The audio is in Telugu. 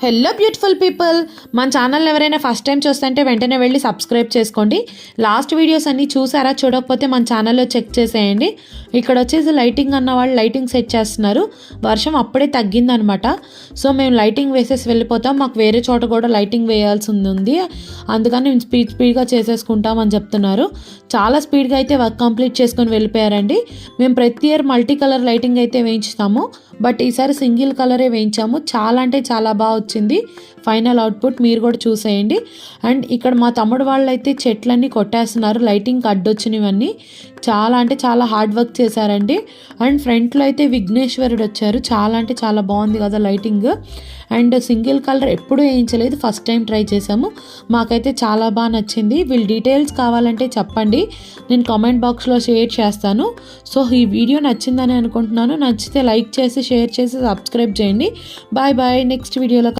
హలో బ్యూటిఫుల్ పీపుల్, మన ఛానల్ ఎవరైనా ఫస్ట్ టైం చూస్తుంటే వెంటనే వెళ్ళి సబ్స్క్రైబ్ చేసుకోండి. లాస్ట్ వీడియోస్ అన్నీ చూసారా? చూడకపోతే మన ఛానల్లో చెక్ చేసేయండి. ఇక్కడ వచ్చేసి లైటింగ్ అన్న వాళ్ళు లైటింగ్ సెట్ చేస్తున్నారు. వర్షం అప్పుడే తగ్గిందనమాట. సో మేము లైటింగ్ వేసేసి వెళ్ళిపోతాం. మాకు వేరే చోట కూడా లైటింగ్ వేయాల్సి ఉంది. అందుకని మేము స్పీడ్గా చేసేసుకుంటామని చెప్తున్నారు. చాలా స్పీడ్గా అయితే వర్క్ కంప్లీట్ చేసుకొని వెళ్ళిపోయారండి. మేము ప్రతి ఇయర్ మల్టీ కలర్ లైటింగ్ అయితే వేయించుతాము, బట్ ఈసారి సింగిల్ కలరే వేయించాము. చాలా అంటే చాలా బాగా వచ్చింది ఫైనల్ అవుట్పుట్. మీరు కూడా చూసేయండి. అండ్ ఇక్కడ మా తమ్ముడు వాళ్ళు అయితే చెట్లన్నీ కొట్టేస్తున్నారు, లైటింగ్ అడ్డొచ్చినవన్నీ. చాలా అంటే చాలా హార్డ్ వర్క్ చేశారండి. అండ్ ఫ్రంట్లో అయితే విఘ్నేశ్వరుడు వచ్చారు. చాలా అంటే చాలా బాగుంది కదా లైటింగ్. అండ్ సింగిల్ కలర్ ఎప్పుడూ వేయించలేదు, ఫస్ట్ టైం ట్రై చేసాము. మాకైతే చాలా బాగా నచ్చింది. వీళ్ళ డీటెయిల్స్ కావాలంటే చెప్పండి, నేను కామెంట్ బాక్స్లో షేర్ చేస్తాను. సో ఈ వీడియో నచ్చిందని అనుకుంటున్నాను. నచ్చితే లైక్ చేసి షేర్ చేసి సబ్స్క్రైబ్ చేయండి. Bye bye. నెక్స్ట్ వీడియోలో